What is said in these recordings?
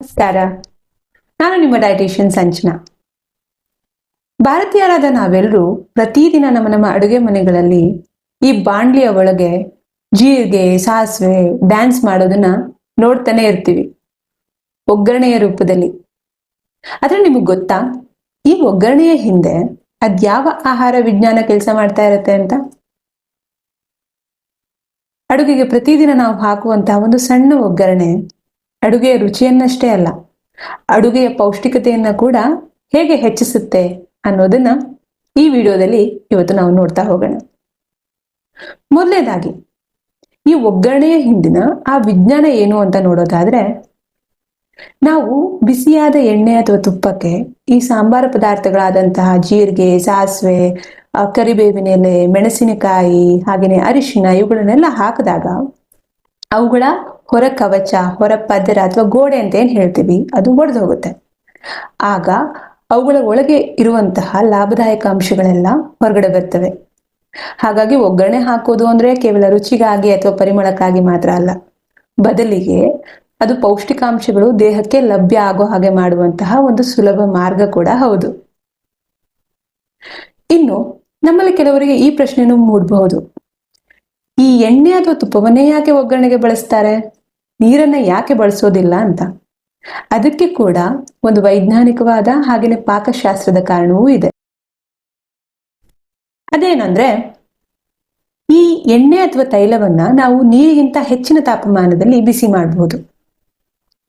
ನಮಸ್ಕಾರ. ನಾನು ನಿಮ್ಮ ಡಯಟಿಷಿಯನ್ ಸಂಚನಾ. ಭಾರತೀಯರಾದ ನಾವೆಲ್ಲರೂ ಪ್ರತಿದಿನ ನಮ್ಮ ಅಡುಗೆ ಮನೆಗಳಲ್ಲಿ ಈ ಬಾಂಡ್ಲಿಯ ಒಳಗೆ ಜೀರಿಗೆ, ಸಾಸಿವೆ ಡ್ಯಾನ್ಸ್ ಮಾಡೋದನ್ನ ನೋಡ್ತಾನೆ ಇರ್ತೀವಿ, ಒಗ್ಗರಣೆಯ ರೂಪದಲ್ಲಿ. ಆದ್ರೆ ನಿಮಗೆ ಗೊತ್ತಾ, ಈ ಒಗ್ಗರಣೆಯ ಹಿಂದೆ ಅದ್ಯಾವ ಆಹಾರ ವಿಜ್ಞಾನ ಕೆಲಸ ಮಾಡ್ತಾ ಇರತ್ತೆ ಅಂತ? ಅಡುಗೆಗೆ ಪ್ರತಿದಿನ ನಾವು ಹಾಕುವಂತಹ ಒಂದು ಸಣ್ಣ ಒಗ್ಗರಣೆ ಅಡುಗೆಯ ರುಚಿಯನ್ನಷ್ಟೇ ಅಲ್ಲ, ಅಡುಗೆಯ ಪೌಷ್ಟಿಕತೆಯನ್ನ ಕೂಡ ಹೇಗೆ ಹೆಚ್ಚಿಸುತ್ತೆ ಅನ್ನೋದನ್ನ ಈ ವಿಡಿಯೋದಲ್ಲಿ ಇವತ್ತು ನಾವು ನೋಡ್ತಾ ಹೋಗೋಣ. ಮೊದಲನೇದಾಗಿ, ಈ ಒಗ್ಗರಣೆಯ ಹಿಂದಿನ ಆ ವಿಜ್ಞಾನ ಏನು ಅಂತ ನೋಡೋದಾದ್ರೆ, ನಾವು ಬಿಸಿಯಾದ ಎಣ್ಣೆ ಅಥವಾ ತುಪ್ಪಕ್ಕೆ ಈ ಸಾಂಬಾರ ಪದಾರ್ಥಗಳಾದಂತಹ ಜೀರಿಗೆ, ಸಾಸಿವೆ, ಕರಿಬೇವಿನ ಎಲೆ, ಮೆಣಸಿನಕಾಯಿ, ಹಾಗೆಯೇ ಅರಿಶಿನ ಇವುಗಳನ್ನೆಲ್ಲ ಹಾಕಿದಾಗ ಅವುಗಳ ಹೊರ ಕವಚ, ಹೊರ ಪದರ ಅಥವಾ ಗೋಡೆ ಅಂತ ಏನ್ ಹೇಳ್ತೀವಿ, ಅದು ಒಡೆದು ಹೋಗುತ್ತೆ. ಆಗ ಅವುಗಳ ಒಳಗೆ ಇರುವಂತಹ ಲಾಭದಾಯಕ ಅಂಶಗಳೆಲ್ಲ ಹೊರಗಡೆ ಬರ್ತವೆ. ಹಾಗಾಗಿ ಒಗ್ಗರಣೆ ಹಾಕೋದು ಅಂದ್ರೆ ಕೇವಲ ರುಚಿಗಾಗಿ ಅಥವಾ ಪರಿಮಳಕ್ಕಾಗಿ ಮಾತ್ರ ಅಲ್ಲ, ಬದಲಿಗೆ ಅದು ಪೌಷ್ಟಿಕಾಂಶಗಳು ದೇಹಕ್ಕೆ ಲಭ್ಯ ಆಗೋ ಹಾಗೆ ಮಾಡುವಂತಹ ಒಂದು ಸುಲಭ ಮಾರ್ಗ ಕೂಡ ಹೌದು. ಇನ್ನು ನಮ್ಮಲ್ಲಿ ಕೆಲವರಿಗೆ ಈ ಪ್ರಶ್ನೆನೂ ಮೂಡಬಹುದು, ಈ ಎಣ್ಣೆ ಅಥವಾ ತುಪ್ಪವನ್ನೇ ಯಾಕೆ ಒಗ್ಗರಣೆಗೆ ಬಳಸ್ತಾರೆ, ನೀರನ್ನ ಯಾಕೆ ಬಳಸೋದಿಲ್ಲ ಅಂತ. ಅದಕ್ಕೆ ಕೂಡ ಒಂದು ವೈಜ್ಞಾನಿಕವಾದ ಹಾಗೆಯೇ ಪಾಕಶಾಸ್ತ್ರದ ಕಾರಣವೂ ಇದೆ. ಅದೇನಂದ್ರೆ, ಈ ಎಣ್ಣೆ ಅಥವಾ ತೈಲವನ್ನ ನಾವು ನೀರಿಗಿಂತ ಹೆಚ್ಚಿನ ತಾಪಮಾನದಲ್ಲಿ ಬಿಸಿ ಮಾಡಬಹುದು.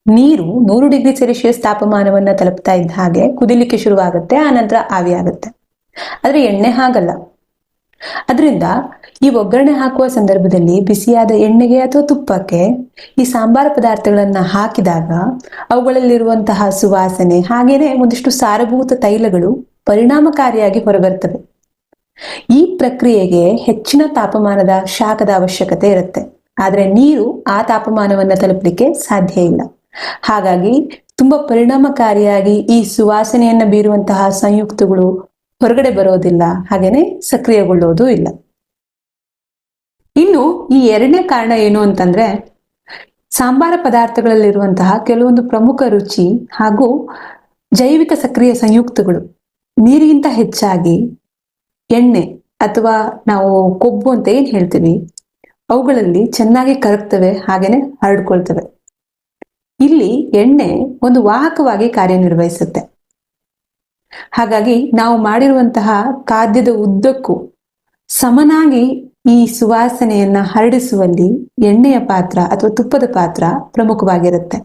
ನೀರು 100 ಡಿಗ್ರಿ ಸೆಲ್ಸಿಯಸ್ ತಾಪಮಾನವನ್ನ ತಲುಪ್ತಾ ಇದ್ದ ಹಾಗೆ ಕುದಿಲಿಕ್ಕೆ ಶುರುವಾಗುತ್ತೆ, ಆನಂತರ ಆವಿಯಾಗುತ್ತೆ. ಆದ್ರೆ ಎಣ್ಣೆ ಹಾಗಲ್ಲ. ಅದರಿಂದ ಈ ಒಗ್ಗರಣೆ ಹಾಕುವ ಸಂದರ್ಭದಲ್ಲಿ ಬಿಸಿಯಾದ ಎಣ್ಣೆಗೆ ಅಥವಾ ತುಪ್ಪಕ್ಕೆ ಈ ಸಾಂಬಾರ ಪದಾರ್ಥಗಳನ್ನ ಹಾಕಿದಾಗ ಅವುಗಳಲ್ಲಿರುವಂತಹ ಸುವಾಸನೆ ಹಾಗೇನೆ ಒಂದಿಷ್ಟು ಸಾರಭೂತ ತೈಲಗಳು ಪರಿಣಾಮಕಾರಿಯಾಗಿ ಹೊರಬರ್ತವೆ. ಈ ಪ್ರಕ್ರಿಯೆಗೆ ಹೆಚ್ಚಿನ ತಾಪಮಾನದ ಶಾಖದ ಅವಶ್ಯಕತೆ ಇರುತ್ತೆ, ಆದ್ರೆ ನೀರು ಆ ತಾಪಮಾನವನ್ನ ತಲುಪಲಿಕ್ಕೆ ಸಾಧ್ಯ ಇಲ್ಲ. ಹಾಗಾಗಿ ತುಂಬಾ ಪರಿಣಾಮಕಾರಿಯಾಗಿ ಈ ಸುವಾಸನೆಯನ್ನ ಬೀರುವಂತಹ ಸಂಯುಕ್ತಗಳು ಹೊರಗಡೆ ಬರೋದಿಲ್ಲ, ಹಾಗೇನೆ ಸಕ್ರಿಯಗೊಳ್ಳೋದು ಇಲ್ಲ. ಇನ್ನು ಈ ಎರಡನೇ ಕಾರಣ ಏನು ಅಂತಂದ್ರೆ, ಸಾಂಬಾರ ಪದಾರ್ಥಗಳಲ್ಲಿರುವಂತಹ ಕೆಲವೊಂದು ಪ್ರಮುಖ ರುಚಿ ಹಾಗೂ ಜೈವಿಕ ಸಕ್ರಿಯ ಸಂಯುಕ್ತಗಳು ನೀರಿಗಿಂತ ಹೆಚ್ಚಾಗಿ ಎಣ್ಣೆ ಅಥವಾ ನಾವು ಕೊಬ್ಬು ಅಂತ ಏನ್ ಹೇಳ್ತೀವಿ, ಅವುಗಳಲ್ಲಿ ಚೆನ್ನಾಗಿ ಕರಗ್ತವೆ, ಹಾಗೇನೆ ಹರಡ್ಕೊಳ್ತವೆ. ಇಲ್ಲಿ ಎಣ್ಣೆ ಒಂದು ವಾಹಕವಾಗಿ ಕಾರ್ಯನಿರ್ವಹಿಸುತ್ತೆ. ಹಾಗಾಗಿ ನಾವು ಮಾಡಿರುವಂತಹ ಖಾದ್ಯದ ಉದ್ದಕ್ಕೂ ಸಮನಾಗಿ ಈ ಸುವಾಸನೆಯನ್ನ ಹರಡಿಸುವಲ್ಲಿ ಎಣ್ಣೆಯ ಪಾತ್ರ ಅಥವಾ ತುಪ್ಪದ ಪಾತ್ರ ಪ್ರಮುಖವಾಗಿರುತ್ತೆ.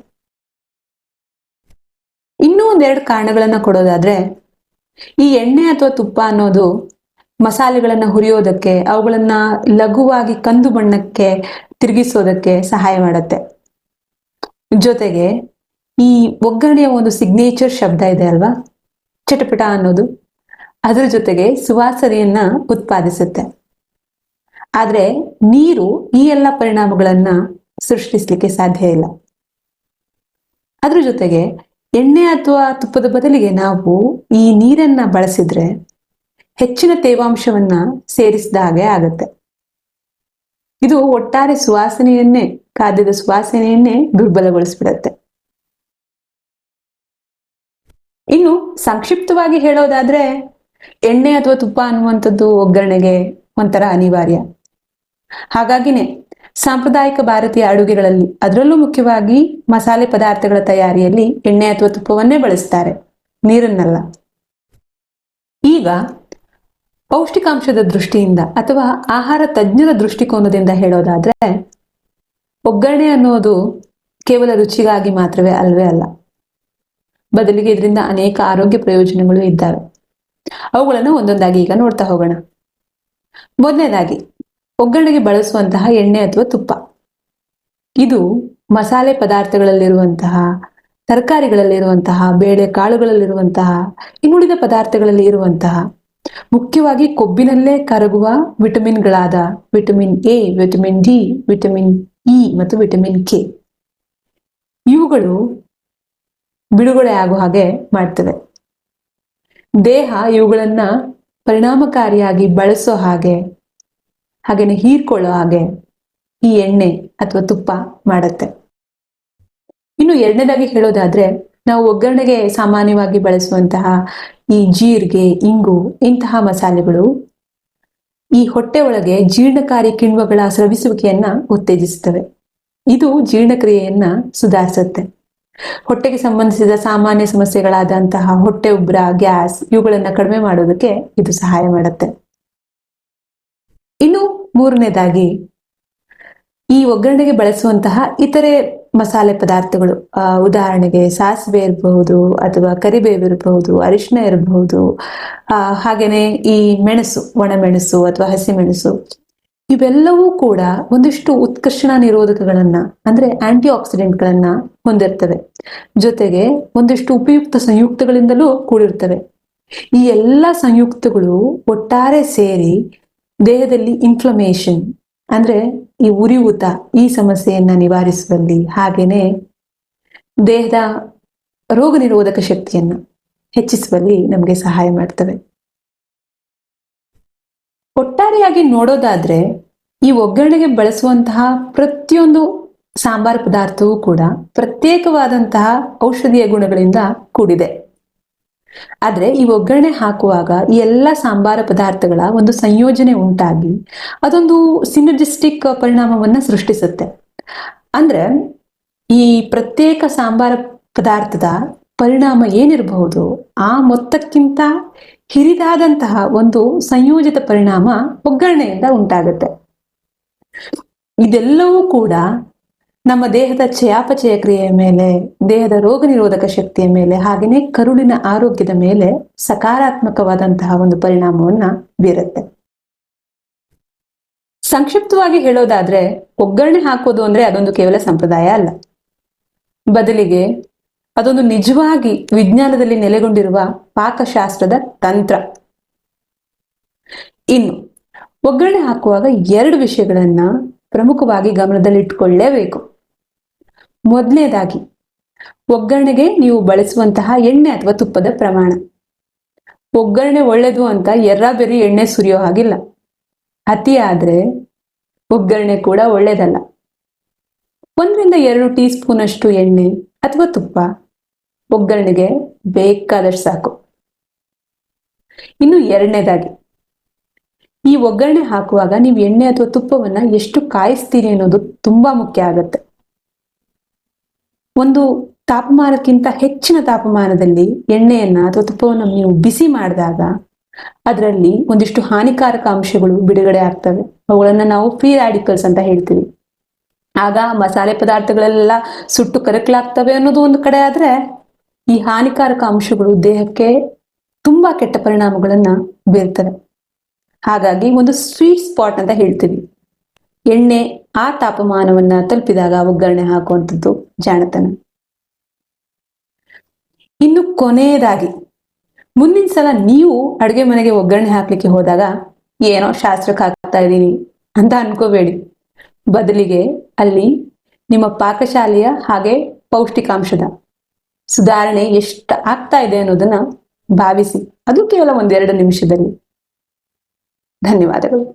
ಇನ್ನೂ ಒಂದೆರಡು ಕಾರಣಗಳನ್ನ ಕೊಡೋದಾದ್ರೆ, ಈ ಎಣ್ಣೆ ಅಥವಾ ತುಪ್ಪ ಅನ್ನೋದು ಮಸಾಲೆಗಳನ್ನ ಹುರಿಯೋದಕ್ಕೆ, ಅವುಗಳನ್ನ ಲಘುವಾಗಿ ಕಂದು ಬಣ್ಣಕ್ಕೆ ತಿರುಗಿಸೋದಕ್ಕೆ ಸಹಾಯ ಮಾಡುತ್ತೆ. ಜೊತೆಗೆ ಈ ಒಗ್ಗರಣೆಯ ಒಂದು ಸಿಗ್ನೇಚರ್ ಶಬ್ದ ಇದೆ ಅಲ್ವಾ, ಚಟಪಟ ಅನ್ನೋದು, ಅದರ ಜೊತೆಗೆ ಸುವಾಸನೆಯನ್ನ ಉತ್ಪಾದಿಸುತ್ತೆ. ಆದ್ರೆ ನೀರು ಈ ಎಲ್ಲ ಪರಿಣಾಮಗಳನ್ನ ಸೃಷ್ಟಿಸ್ಲಿಕ್ಕೆ ಸಾಧ್ಯ ಇಲ್ಲ. ಅದ್ರ ಜೊತೆಗೆ ಎಣ್ಣೆ ಅಥವಾ ತುಪ್ಪದ ಬದಲಿಗೆ ನಾವು ಈ ನೀರನ್ನ ಬಳಸಿದ್ರೆ ಹೆಚ್ಚಿನ ತೇವಾಂಶವನ್ನ ಸೇರಿಸಿದ ಹಾಗೆ ಆಗತ್ತೆ. ಇದು ಒಟ್ಟಾರೆ ಸುವಾಸನೆಯನ್ನೇ, ಖಾದ್ಯದ ಸುವಾಸನೆಯನ್ನೇ ದುರ್ಬಲಗೊಳಿಸ್ಬಿಡತ್ತೆ. ಇನ್ನು ಸಂಕ್ಷಿಪ್ತವಾಗಿ ಹೇಳೋದಾದ್ರೆ, ಎಣ್ಣೆ ಅಥವಾ ತುಪ್ಪ ಅನ್ನುವಂಥದ್ದು ಒಗ್ಗರಣೆಗೆ ಒಂಥರ ಅನಿವಾರ್ಯ. ಹಾಗಾಗಿನೇ ಸಾಂಪ್ರದಾಯಿಕ ಭಾರತೀಯ ಅಡುಗೆಗಳಲ್ಲಿ, ಅದರಲ್ಲೂ ಮುಖ್ಯವಾಗಿ ಮಸಾಲೆ ಪದಾರ್ಥಗಳ ತಯಾರಿಯಲ್ಲಿ ಎಣ್ಣೆ ಅಥವಾ ತುಪ್ಪವನ್ನೇ ಬಳಸ್ತಾರೆ, ನೀರನ್ನಲ್ಲ. ಈಗ ಪೌಷ್ಟಿಕಾಂಶದ ದೃಷ್ಟಿಯಿಂದ ಅಥವಾ ಆಹಾರ ತಜ್ಞರ ದೃಷ್ಟಿಕೋನದಿಂದ ಹೇಳೋದಾದ್ರೆ, ಒಗ್ಗರಣೆ ಅನ್ನೋದು ಕೇವಲ ರುಚಿಗಾಗಿ ಮಾತ್ರವೇ ಅಲ್ವೇ ಅಲ್ಲ, ಬದಲಿಗೆ ಇದರಿಂದ ಅನೇಕ ಆರೋಗ್ಯ ಪ್ರಯೋಜನಗಳು ಇದ್ದಾವೆ. ಅವುಗಳನ್ನು ಒಂದೊಂದಾಗಿ ಈಗ ನೋಡ್ತಾ ಹೋಗೋಣ. ಮೊದಲನೇದಾಗಿ, ಒಗ್ಗರಣೆಗೆ ಬಳಸುವಂತಹ ಎಣ್ಣೆ ಅಥವಾ ತುಪ್ಪ, ಇದು ಮಸಾಲೆ ಪದಾರ್ಥಗಳಲ್ಲಿರುವಂತಹ, ತರಕಾರಿಗಳಲ್ಲಿರುವಂತಹ, ಬೇಳೆ ಕಾಳುಗಳಲ್ಲಿರುವಂತಹ, ಇನ್ನುಳಿದ ಪದಾರ್ಥಗಳಲ್ಲಿ ಇರುವಂತಹ ಮುಖ್ಯವಾಗಿ ಕೊಬ್ಬಿನಲ್ಲೇ ಕರಗುವ ವಿಟಮಿನ್ಗಳಾದ vitamin A, vitamin D, vitamin E ಮತ್ತು ವಿಟಮಿನ್ ಕೆ ಇವುಗಳು ಬಿಡುಗಡೆ ಆಗೋ ಹಾಗೆ ಮಾಡ್ತವೆ. ದೇಹ ಇವುಗಳನ್ನ ಪರಿಣಾಮಕಾರಿಯಾಗಿ ಬಳಸೋ ಹಾಗೆ, ಹಾಗೇನೆ ಹೀರ್ಕೊಳ್ಳೋ ಹಾಗೆ ಈ ಎಣ್ಣೆ ಅಥವಾ ತುಪ್ಪ ಮಾಡುತ್ತೆ. ಇನ್ನು ಎರಡನೇದಾಗಿ ಹೇಳೋದಾದ್ರೆ, ನಾವು ಒಗ್ಗರಣೆಗೆ ಸಾಮಾನ್ಯವಾಗಿ ಬಳಸುವಂತಹ ಈ ಜೀರಿಗೆ, ಇಂಗು ಇಂತಹ ಮಸಾಲೆಗಳು ಈ ಹೊಟ್ಟೆ ಒಳಗೆ ಜೀರ್ಣಕಾರಿ ಕಿಣ್ವಗಳ ಸ್ರವಿಸುವಿಕೆಯನ್ನ ಉತ್ತೇಜಿಸುತ್ತವೆ. ಇದು ಜೀರ್ಣಕ್ರಿಯೆಯನ್ನ ಸುಧಾರಿಸುತ್ತೆ. ಹೊಟ್ಟೆಗೆ ಸಂಬಂಧಿಸಿದ ಸಾಮಾನ್ಯ ಸಮಸ್ಯೆಗಳಾದಂತಹ ಹೊಟ್ಟೆ ಉಬ್ರ, ಗ್ಯಾಸ್ ಇವುಗಳನ್ನ ಕಡಿಮೆ ಮಾಡೋದಕ್ಕೆ ಇದು ಸಹಾಯ ಮಾಡುತ್ತೆ. ಇನ್ನು ಮೂರನೇದಾಗಿ, ಈ ಒಗ್ಗರಣೆಗೆ ಬಳಸುವಂತಹ ಇತರೆ ಮಸಾಲೆ ಪದಾರ್ಥಗಳು, ಉದಾಹರಣೆಗೆ ಸಾಸಿವೆ ಇರಬಹುದು, ಅಥವಾ ಕರಿಬೇವು ಇರಬಹುದು, ಅರಿಶಿನ ಇರಬಹುದು, ಹಾಗೇನೆ ಈ ಮೆಣಸು, ಒಣಮೆಣಸು ಅಥವಾ ಹಸಿಮೆಣಸು, ಇವೆಲ್ಲವೂ ಕೂಡ ಒಂದಿಷ್ಟು ಉತ್ಕರ್ಷಣ ನಿರೋಧಕಗಳನ್ನ ಅಂದ್ರೆ ಆಂಟಿ ಆಕ್ಸಿಡೆಂಟ್ಗಳನ್ನ ಹೊಂದಿರ್ತವೆ. ಜೊತೆಗೆ ಒಂದಿಷ್ಟು ಉಪಯುಕ್ತ ಸಂಯುಕ್ತಗಳಿಂದಲೂ ಕೂಡಿರ್ತವೆ. ಈ ಎಲ್ಲ ಸಂಯುಕ್ತಗಳು ಒಟ್ಟಾರೆ ಸೇರಿ ದೇಹದಲ್ಲಿ ಇನ್ಫ್ಲಮೇಷನ್ ಅಂದ್ರೆ ಈ ಉರಿಯೂತ ಈ ಸಮಸ್ಯೆಯನ್ನ ನಿವಾರಿಸುವಲ್ಲಿ, ಹಾಗೇನೆ ದೇಹದ ರೋಗ ನಿರೋಧಕ ಶಕ್ತಿಯನ್ನ ಹೆಚ್ಚಿಸುವಲ್ಲಿ ನಮಗೆ ಸಹಾಯ ಮಾಡ್ತವೆ. ಒಟ್ಟಾರೆಯಾಗಿ ನೋಡೋದಾದ್ರೆ, ಈ ಒಗ್ಗರಣೆಗೆ ಬಳಸುವಂತಹ ಪ್ರತಿಯೊಂದು ಸಾಂಬಾರ ಪದಾರ್ಥವೂ ಕೂಡ ಪ್ರತ್ಯೇಕವಾದಂತಹ ಔಷಧೀಯ ಗುಣಗಳಿಂದ ಕೂಡಿದೆ. ಆದ್ರೆ ಈ ಒಗ್ಗರಣೆ ಹಾಕುವಾಗ ಈ ಎಲ್ಲ ಸಾಂಬಾರ ಪದಾರ್ಥಗಳ ಒಂದು ಸಂಯೋಜನೆ ಉಂಟಾಗಿ ಅದೊಂದು ಸಿನರ್ಜಿಸ್ಟಿಕ್ ಪರಿಣಾಮವನ್ನ ಸೃಷ್ಟಿಸುತ್ತೆ. ಅಂದ್ರೆ ಈ ಪ್ರತ್ಯೇಕ ಸಾಂಬಾರ ಪದಾರ್ಥದ ಪರಿಣಾಮ ಏನಿರಬಹುದು, ಆ ಮೊತ್ತಕ್ಕಿಂತ ಹಿರಿದಾದಂತಹ ಒಂದು ಸಂಯೋಜಿತ ಪರಿಣಾಮ ಒಗ್ಗರಣೆಯಿಂದ ಉಂಟಾಗುತ್ತೆ. ಇದೆಲ್ಲವೂ ಕೂಡ ನಮ್ಮ ದೇಹದ ಚಯಾಪಚಯ ಕ್ರಿಯೆಯ ಮೇಲೆ, ದೇಹದ ರೋಗ ನಿರೋಧಕ ಶಕ್ತಿಯ ಮೇಲೆ, ಹಾಗೆಯೇ ಕರುಳಿನ ಆರೋಗ್ಯದ ಮೇಲೆ ಸಕಾರಾತ್ಮಕವಾದಂತಹ ಒಂದು ಪರಿಣಾಮವನ್ನ ಬೀರುತ್ತೆ. ಸಂಕ್ಷಿಪ್ತವಾಗಿ ಹೇಳೋದಾದ್ರೆ, ಒಗ್ಗರಣೆ ಹಾಕೋದು ಅಂದ್ರೆ ಅದೊಂದು ಕೇವಲ ಸಂಪ್ರದಾಯ ಅಲ್ಲ, ಬದಲಿಗೆ ಅದೊಂದು ನಿಜವಾಗಿ ವಿಜ್ಞಾನದಲ್ಲಿ ನೆಲೆಗೊಂಡಿರುವ ಪಾಕಶಾಸ್ತ್ರದ ತಂತ್ರ. ಇನ್ನು ಒಗ್ಗರಣೆ ಹಾಕುವಾಗ 2 ವಿಷಯಗಳನ್ನ ಪ್ರಮುಖವಾಗಿ ಗಮನದಲ್ಲಿಟ್ಟುಕೊಳ್ಳೇಬೇಕು. ಮೊದಲನೇದಾಗಿ, ಒಗ್ಗರಣೆಗೆ ನೀವು ಬಳಸುವಂತಹ ಎಣ್ಣೆ ಅಥವಾ ತುಪ್ಪದ ಪ್ರಮಾಣ. ಒಗ್ಗರಣೆ ಒಳ್ಳೆದು ಅಂತ ಎರ್ರಾಬೆರಿ ಎಣ್ಣೆ ಸುರಿಯೋ ಹಾಗಿಲ್ಲ. ಅತಿ ಆದ್ರೆ ಒಗ್ಗರಣೆ ಕೂಡ ಒಳ್ಳೇದಲ್ಲ. 1-2 ಟೀ ಸ್ಪೂನ್ ಅಷ್ಟು ಎಣ್ಣೆ ಅಥವಾ ತುಪ್ಪ ಒಗ್ಗರಣೆಗೆ ಬೇಕಾದಷ್ಟು ಸಾಕು. ಇನ್ನು ಎರಡನೇದಾಗಿ, ಈ ಒಗ್ಗರಣೆ ಹಾಕುವಾಗ ನೀವು ಎಣ್ಣೆ ಅಥವಾ ತುಪ್ಪವನ್ನ ಎಷ್ಟು ಕಾಯಿಸ್ತೀರಿ ಅನ್ನೋದು ತುಂಬಾ ಮುಖ್ಯ ಆಗುತ್ತೆ. ಒಂದು ತಾಪಮಾನಕ್ಕಿಂತ ಹೆಚ್ಚಿನ ತಾಪಮಾನದಲ್ಲಿ ಎಣ್ಣೆಯನ್ನ ಅಥವಾ ತುಪ್ಪವನ್ನು ನೀವು ಬಿಸಿ ಮಾಡಿದಾಗ ಅದರಲ್ಲಿ ಒಂದಿಷ್ಟು ಹಾನಿಕಾರಕ ಅಂಶಗಳು ಬಿಡುಗಡೆ ಆಗ್ತವೆ. ಅವುಗಳನ್ನ ನಾವು ಫ್ರೀ ರಾಡಿಕಲ್ಸ್ ಅಂತ ಹೇಳ್ತೀವಿ. ಆಗ ಮಸಾಲೆ ಪದಾರ್ಥಗಳೆಲ್ಲ ಸುಟ್ಟು ಕರಕಲಾಗ್ತವೆ ಅನ್ನೋದು ಒಂದು ಕಡೆ ಆದ್ರೆ, ಈ ಹಾನಿಕಾರಕ ಅಂಶಗಳು ದೇಹಕ್ಕೆ ತುಂಬಾ ಕೆಟ್ಟ ಪರಿಣಾಮಗಳನ್ನ ಬೀರ್ತವೆ. ಹಾಗಾಗಿ ಒಂದು ಸ್ವೀಟ್ ಸ್ಪಾಟ್ ಅಂತ ಹೇಳ್ತೀವಿ. ಎಣ್ಣೆ ಆ ತಾಪಮಾನವನ್ನ ತಲುಪಿದಾಗ ಒಗ್ಗರಣೆ ಹಾಕುವಂಥದ್ದು ಜಾಣತನ. ಇನ್ನು ಕೊನೆಯದಾಗಿ, ಮುಂದಿನ ಸಲ ನೀವು ಅಡುಗೆ ಮನೆಗೆ ಒಗ್ಗರಣೆ ಹಾಕ್ಲಿಕ್ಕೆ ಹೋದಾಗ ಏನೋ ಶಾಸ್ತ್ರಕ್ಕೆ ಹಾಕ್ತಾ ಇದ್ದೀನಿ ಅಂತ ಅನ್ಕೋಬೇಡಿ. ಬದಲಿಗೆ ಅಲ್ಲಿ ನಿಮ್ಮ ಪಾಕಶಾಲೆಯ ಹಾಗೆ ಪೌಷ್ಟಿಕಾಂಶದ ಸುಧಾರಣೆ ಎಷ್ಟು ಆಗ್ತಾ ಇದೆ ಅನ್ನೋದನ್ನ ಭಾವಿಸಿ. ಅದು ಕೇವಲ 1-2 ನಿಮಿಷದಲ್ಲಿ. ಧನ್ಯವಾದಗಳು.